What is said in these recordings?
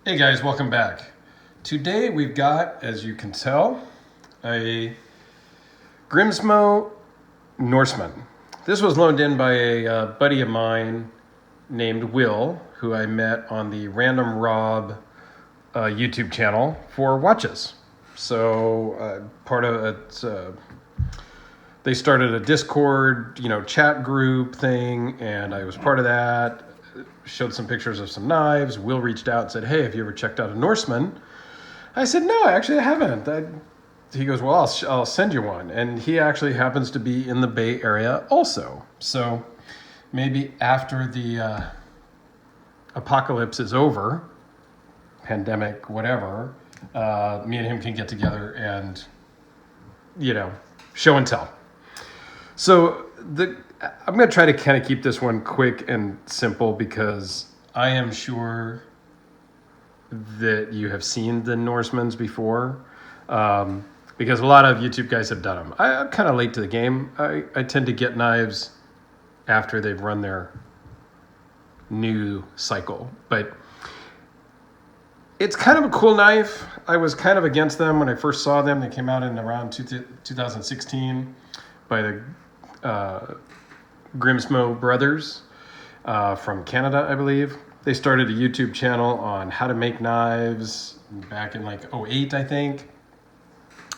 Hey guys, welcome back. Today we've got, as you can tell, a Grimsmo Noresman. This was loaned in by a buddy of mine named Will, who I met on the Random Rob YouTube channel for watches. So part of it, they started a Discord, chat group thing, and I was part of that. Showed some pictures of some knives. Will reached out and said, "Hey, have you ever checked out a Norseman?" I said, "No, actually I haven't." He goes, "Well, I'll send you one." And he actually happens to be in the Bay Area also. So maybe after the apocalypse is over, pandemic, whatever, me and him can get together and, show and tell. So I'm going to try to kind of keep this one quick and simple because I am sure that you have seen the Norsemans before, because a lot of YouTube guys have done them. I'm kind of late to the game. I tend to get knives after they've run their new cycle, but it's kind of a cool knife. I was kind of against them when I first saw them. They came out in around 2016 by the Grimsmo brothers from Canada, I believe. They started a YouTube channel on how to make knives back in like '08, I think.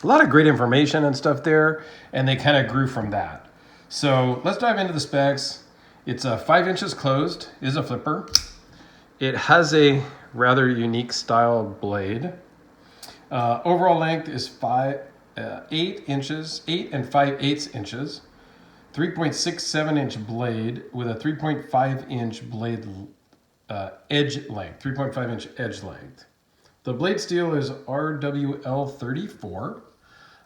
A lot of great information and stuff there, and they kind of grew from that. So let's dive into the specs. It's a 5 inches closed, is a flipper. It has a rather unique style blade. Overall length is 8 inches, 8 and 5/8 inches. 3.67 inch blade with a 3.5 inch blade edge length, 3.5 inch edge length. The blade steel is RWL34,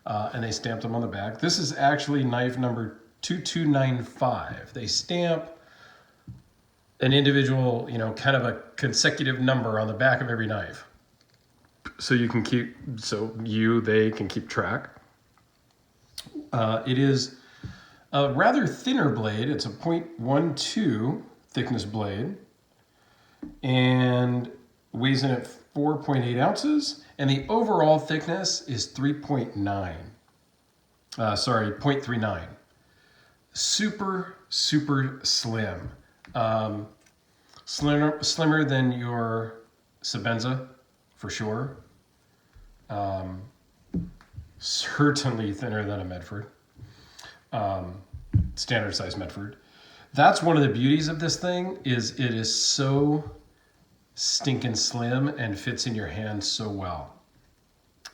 and they stamped them on the back. This is actually knife number 2295. They stamp an individual, kind of a consecutive number on the back of every knife. So they can keep track. It is a rather thinner blade. It's a 0.12 thickness blade and weighs in at 4.8 ounces. And the overall thickness is 0.39. Super, super slim. Slimmer than your Sebenza, for sure. Certainly thinner than a Medford. Standard size Medford. That's one of the beauties of this thing, is it is so stinking slim and fits in your hand so well.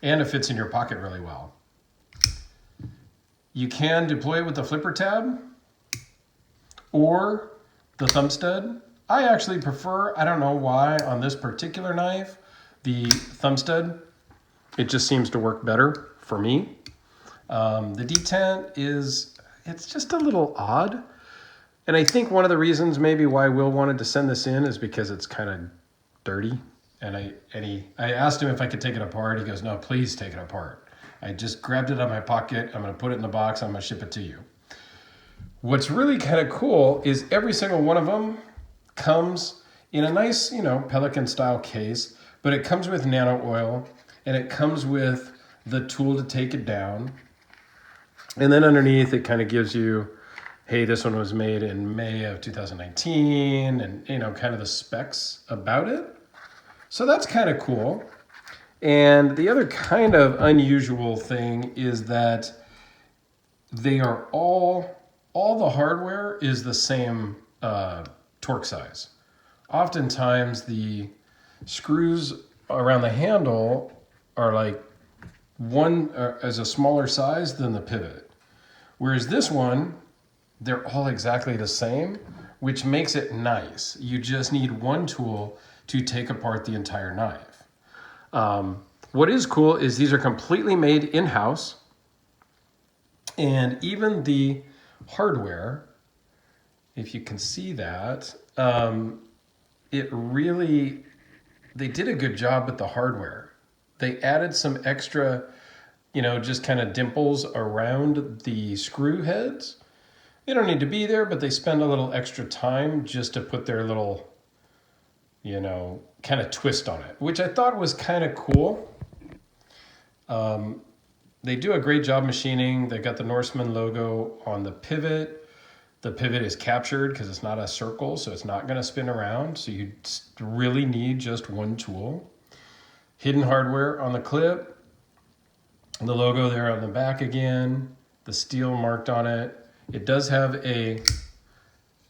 And it fits in your pocket really well. You can deploy it with the flipper tab or the thumb stud. I actually prefer, I don't know why, on this particular knife, the thumb stud. It just seems to work better for me. The detent it's just a little odd. And I think one of the reasons maybe why Will wanted to send this in is because it's kind of dirty. And I asked him if I could take it apart. He goes, "No, please take it apart." I just grabbed it out of my pocket. I'm going to put it in the box. I'm going to ship it to you. What's really kind of cool is every single one of them comes in a nice, Pelican style case, but it comes with nano oil and it comes with the tool to take it down. And then underneath it kind of gives you, hey, this one was made in May of 2019 and, kind of the specs about it. So that's kind of cool. And the other kind of unusual thing is that they are all the hardware is the same torque size. Oftentimes the screws around the handle are like one as a smaller size than the pivot. Whereas this one, they're all exactly the same, which makes it nice. You just need one tool to take apart the entire knife. What is cool is these are completely made in-house, and even the hardware, if you can see that, they did a good job with the hardware. They added some extra, just kind of dimples around the screw heads. They don't need to be there, but they spend a little extra time just to put their little you know, kind of twist on it, which I thought was kind of cool. They do a great job machining. They got the Noresman logo on the pivot. The pivot is captured because it's not a circle, so it's not going to spin around. So you really need just one tool. Hidden hardware on the clip. The logo there on the back again. The steel marked on it. It does have a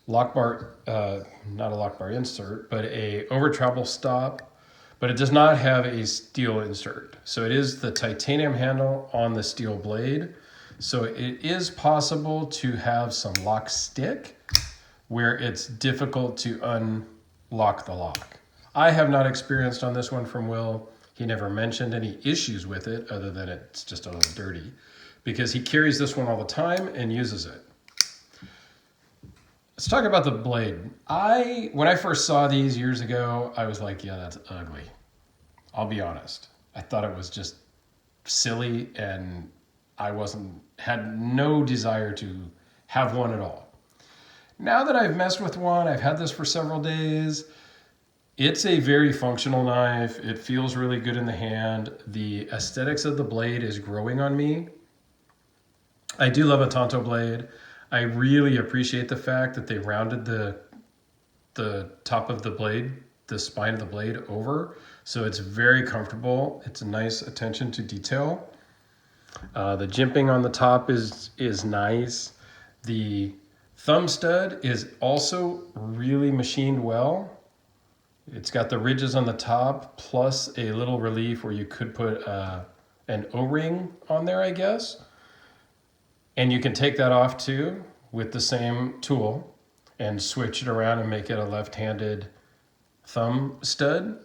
lock bar, not a lock bar insert, but a over travel stop. But it does not have a steel insert. So it is the titanium handle on the steel blade. So it is possible to have some lock stick where it's difficult to unlock the lock. I have not experienced on this one from Will. He never mentioned any issues with it other than it's just a little dirty because he carries this one all the time and uses it. Let's talk about the blade. When I first saw these years ago, I was like, yeah, that's ugly. I'll be honest. I thought it was just silly and I had no desire to have one at all. Now that I've messed with one, I've had this for several days. It's a very functional knife. It feels really good in the hand. The aesthetics of the blade is growing on me. I do love a Tonto blade. I really appreciate the fact that they rounded the top of the blade, the spine of the blade over. So it's very comfortable. It's a nice attention to detail. The jimping on the top is nice. The thumb stud is also really machined well. It's got the ridges on the top plus a little relief where you could put an O-ring on there, I guess. And you can take that off too with the same tool and switch it around and make it a left-handed thumb stud.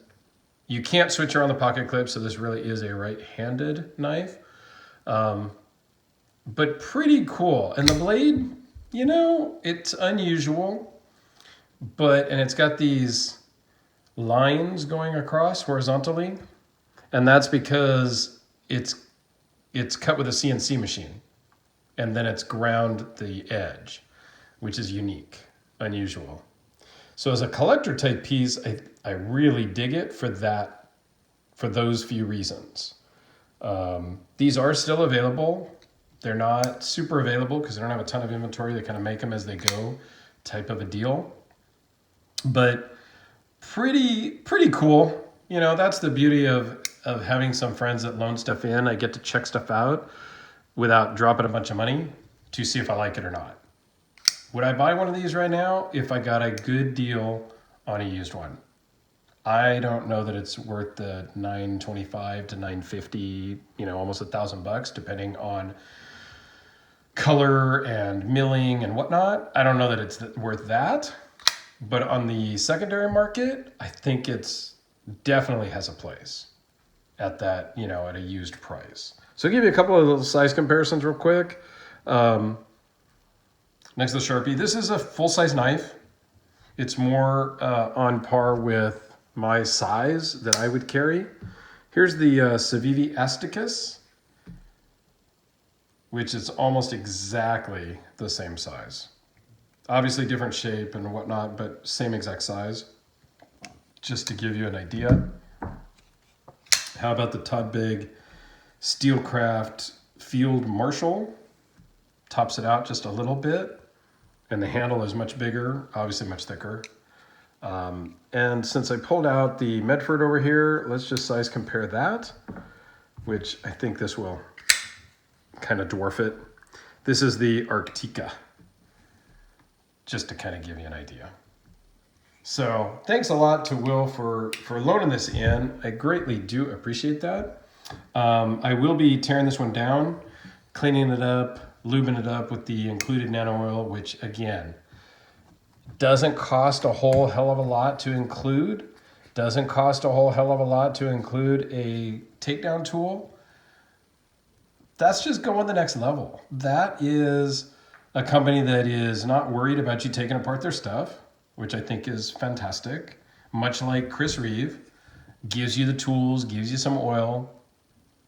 You can't switch around the pocket clip, so this really is a right-handed knife. But pretty cool. And the blade, you know, it's unusual, and it's got these lines going across horizontally, and that's because it's cut with a CNC machine. And then it's ground the edge, which is unique, unusual. So as a collector type piece, I really dig it for those few reasons. These are still available. They're not super available because they don't have a ton of inventory. They kind of make them as they go type of a deal. But pretty cool. You know, that's the beauty of having some friends that loan stuff in. I get to check stuff out without dropping a bunch of money to see if I like it or not. Would I buy one of these right now if I got a good deal on a used one? I don't know that it's worth the $925 to $950, you know, almost $1,000 depending on color and milling and whatnot. I don't know that it's worth that, but on the secondary market, I think it's definitely has a place at that, you know, at a used price. So I'll give you a couple of little size comparisons real quick. Next to the Sharpie, this is a full-size knife. It's more on par with my size that I would carry. Here's the Civivi Asticus, which is almost exactly the same size. Obviously different shape and whatnot, but same exact size. Just to give you an idea. How about the Todd Big Steelcraft Field Marshal? Tops it out just a little bit. And the handle is much bigger, obviously much thicker. And since I pulled out the Medford over here, let's just size compare that, which I think this will kind of dwarf it. This is the Arctica, just to kind of give you an idea. So thanks a lot to Will for loaning this in. I greatly do appreciate that. I will be tearing this one down, cleaning it up, lubing it up with the included nano oil, which again, doesn't cost a whole hell of a lot to include. Doesn't cost a whole hell of a lot to include a takedown tool. That's just going the next level. That is a company that is not worried about you taking apart their stuff, which I think is fantastic. Much like Chris Reeve, gives you the tools, gives you some oil.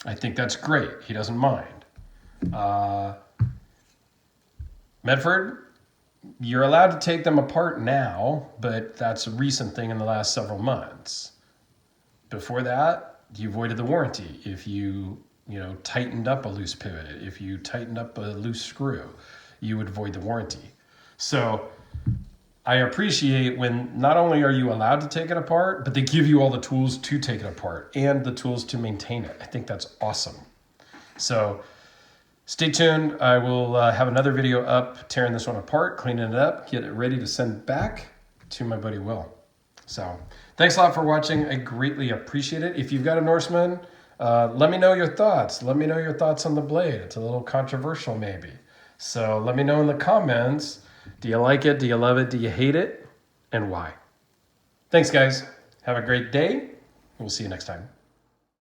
I think that's great. He doesn't mind. Medford, You're allowed to take them apart now, but that's a recent thing in the last several months. Before that, you voided the warranty if you tightened up a loose pivot, if you tightened up a loose screw, you would void the warranty. So I appreciate when not only are you allowed to take it apart, but they give you all the tools to take it apart and the tools to maintain it. I think that's awesome. So stay tuned. I will have another video up tearing this one apart, cleaning it up, get it ready to send back to my buddy Will. So thanks a lot for watching. I greatly appreciate it. If you've got a Noresman, let me know your thoughts. Let me know your thoughts on the blade. It's a little controversial maybe. So let me know in the comments. Do you like it? Do you love it? Do you hate it? And why? Thanks, guys. Have a great day. We'll see you next time.